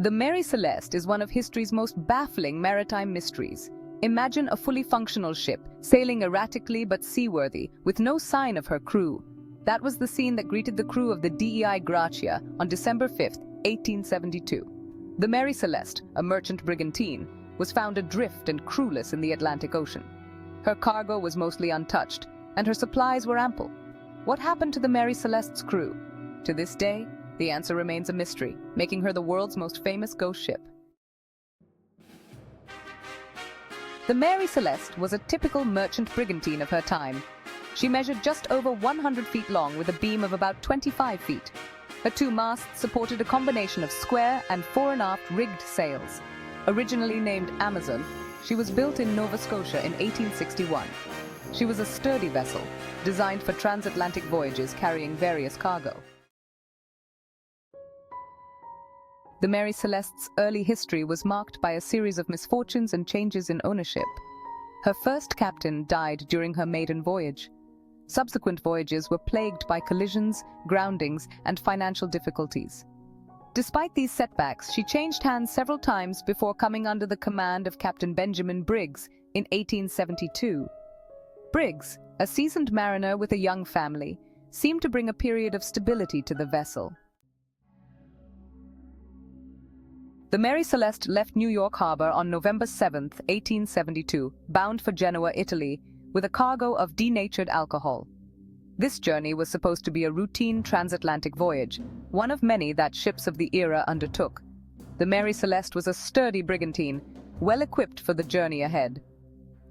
The Mary Celeste is one of history's most baffling maritime mysteries. Imagine a fully functional ship, sailing erratically but seaworthy, with no sign of her crew. That was the scene that greeted the crew of the Dei Gratia on December 5, 1872. The Mary Celeste, a merchant brigantine, was found adrift and crewless in the Atlantic Ocean. Her cargo was mostly untouched, and her supplies were ample. What happened to the Mary Celeste's crew? To this day, the answer remains a mystery, making her the world's most famous ghost ship. The Mary Celeste was a typical merchant brigantine of her time. She measured just over 100 feet long with a beam of about 25 feet. Her two masts supported a combination of square and fore and aft rigged sails. Originally named Amazon, she was built in Nova Scotia in 1861. She was a sturdy vessel, designed for transatlantic voyages carrying various cargo. The Mary Celeste's early history was marked by a series of misfortunes and changes in ownership. Her first captain died during her maiden voyage. Subsequent voyages were plagued by collisions, groundings, and financial difficulties. Despite these setbacks, she changed hands several times before coming under the command of Captain Benjamin Briggs in 1872. Briggs, a seasoned mariner with a young family, seemed to bring a period of stability to the vessel. The Mary Celeste left New York Harbor on November 7, 1872, bound for Genoa, Italy, with a cargo of denatured alcohol. This journey was supposed to be a routine transatlantic voyage, one of many that ships of the era undertook. The Mary Celeste was a sturdy brigantine, well equipped for the journey ahead.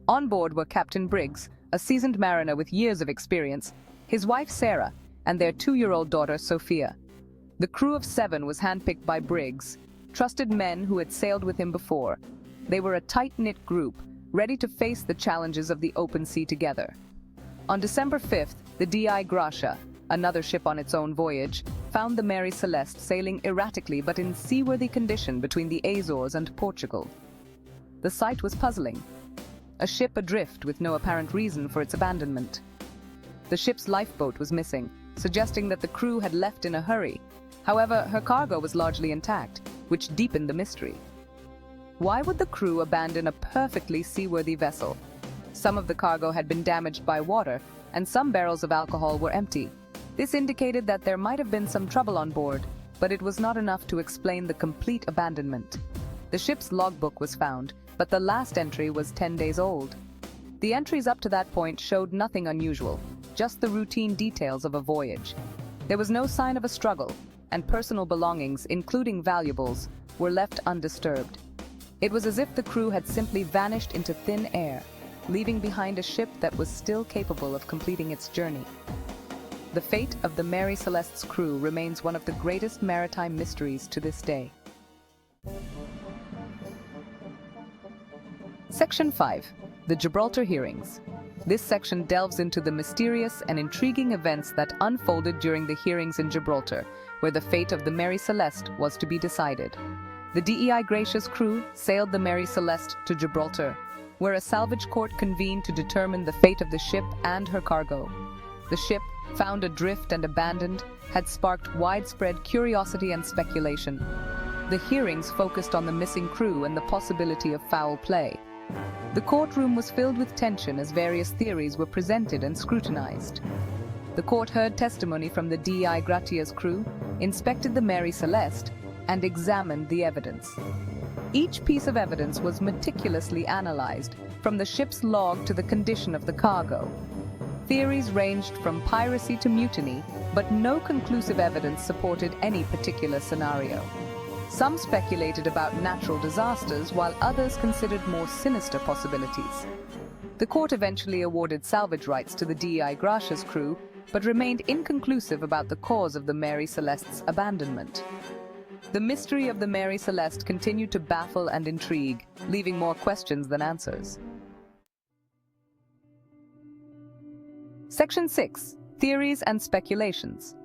On board were Captain Briggs, a seasoned mariner with years of experience, his wife Sarah, and their 2-year-old daughter Sophia. The crew of 7 was handpicked by Briggs, trusted men who had sailed with him before. They were a tight-knit group, ready to face the challenges of the open sea together. On December 5th, the Dei Gratia, another ship on its own voyage, found the Mary Celeste sailing erratically but in seaworthy condition between the Azores and Portugal. The sight was puzzling. A ship adrift with no apparent reason for its abandonment. The ship's lifeboat was missing, suggesting that the crew had left in a hurry. However, her cargo was largely intact, which deepened the mystery. Why would the crew abandon a perfectly seaworthy vessel? Some of the cargo had been damaged by water, and some barrels of alcohol were empty. This indicated that there might have been some trouble on board, but it was not enough to explain the complete abandonment. The ship's logbook was found, but the last entry was 10 days old. The entries up to that point showed nothing unusual, just the routine details of a voyage. There was no sign of a struggle, and personal belongings, including valuables, were left undisturbed. It was as if the crew had simply vanished into thin air, leaving behind a ship that was still capable of completing its journey. The fate of the Mary Celeste's crew remains one of the greatest maritime mysteries to this day. Section 5. The Gibraltar Hearings. This section delves into the mysterious and intriguing events that unfolded during the hearings in Gibraltar, where the fate of the Mary Celeste was to be decided. The Dei Gratia's crew sailed the Mary Celeste to Gibraltar, where a salvage court convened to determine the fate of the ship and her cargo. The ship, found adrift and abandoned, had sparked widespread curiosity and speculation. The hearings focused on the missing crew and the possibility of foul play. The courtroom was filled with tension as various theories were presented and scrutinized. The court heard testimony from the Dei Gratia's crew, inspected the Mary Celeste, and examined the evidence. Each piece of evidence was meticulously analyzed, from the ship's log to the condition of the cargo. Theories ranged from piracy to mutiny, but no conclusive evidence supported any particular scenario. Some speculated about natural disasters, while others considered more sinister possibilities. The court eventually awarded salvage rights to the Dei Gratia's crew, but remained inconclusive about the cause of the Mary Celeste's abandonment. The mystery of the Mary Celeste continued to baffle and intrigue, leaving more questions than answers. Section 6. Theories and speculations.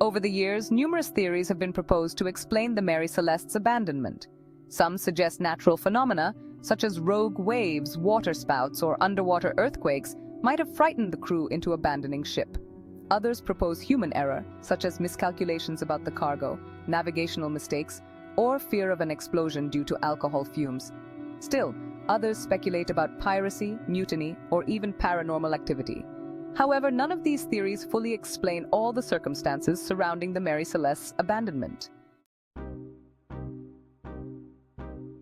Over the years, numerous theories have been proposed to explain the Mary Celeste's abandonment. Some suggest natural phenomena, such as rogue waves, waterspouts, or underwater earthquakes, might have frightened the crew into abandoning ship. Others propose human error, such as miscalculations about the cargo, navigational mistakes, or fear of an explosion due to alcohol fumes. Still, others speculate about piracy, mutiny, or even paranormal activity. However, none of these theories fully explain all the circumstances surrounding the Mary Celeste's abandonment.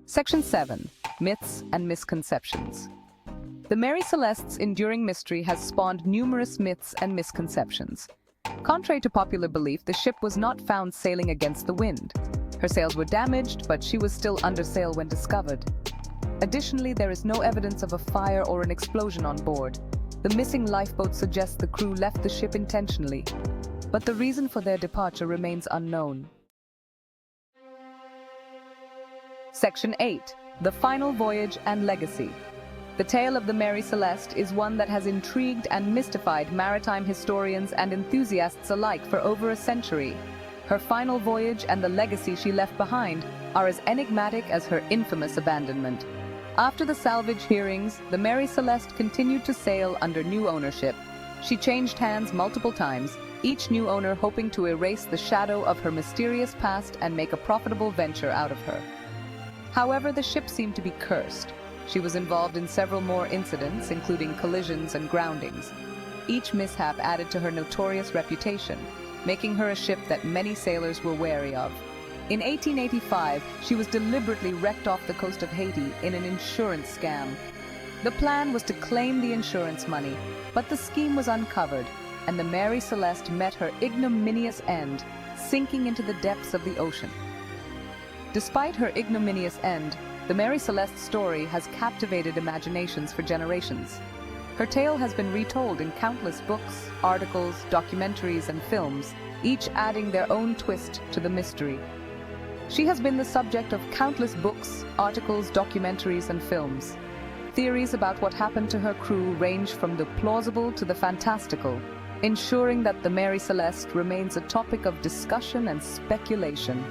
Section 7. Myths and Misconceptions. The Mary Celeste's enduring mystery has spawned numerous myths and misconceptions. Contrary to popular belief, the ship was not found sailing against the wind. Her sails were damaged, but she was still under sail when discovered. Additionally, there is no evidence of a fire or an explosion on board. The missing lifeboat suggests the crew left the ship intentionally, but the reason for their departure remains unknown. Section 8. The Final Voyage and Legacy. The tale of the Mary Celeste is one that has intrigued and mystified maritime historians and enthusiasts alike for over a century. Her final voyage and the legacy she left behind are as enigmatic as her infamous abandonment. After the salvage hearings, the Mary Celeste continued to sail under new ownership. She changed hands multiple times, each new owner hoping to erase the shadow of her mysterious past and make a profitable venture out of her. However, the ship seemed to be cursed. She was involved in several more incidents, including collisions and groundings. Each mishap added to her notorious reputation, making her a ship that many sailors were wary of. In 1885, she was deliberately wrecked off the coast of Haiti in an insurance scam. The plan was to claim the insurance money, but the scheme was uncovered, and the Mary Celeste met her ignominious end, sinking into the depths of the ocean. Despite her ignominious end, the Mary Celeste story has captivated imaginations for generations. Her tale has been retold in countless books, articles, documentaries, and films, each adding their own twist to the mystery. She has been the subject of countless books, articles, documentaries, and films. Theories about what happened to her crew range from the plausible to the fantastical, ensuring that the Mary Celeste remains a topic of discussion and speculation.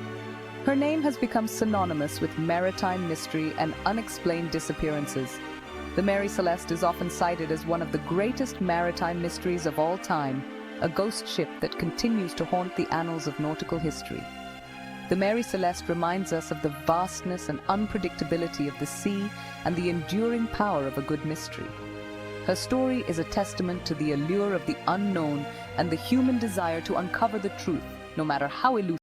Her name has become synonymous with maritime mystery and unexplained disappearances. The Mary Celeste is often cited as one of the greatest maritime mysteries of all time, a ghost ship that continues to haunt the annals of nautical history. The Mary Celeste reminds us of the vastness and unpredictability of the sea and the enduring power of a good mystery. Her story is a testament to the allure of the unknown and the human desire to uncover the truth, no matter how elusive.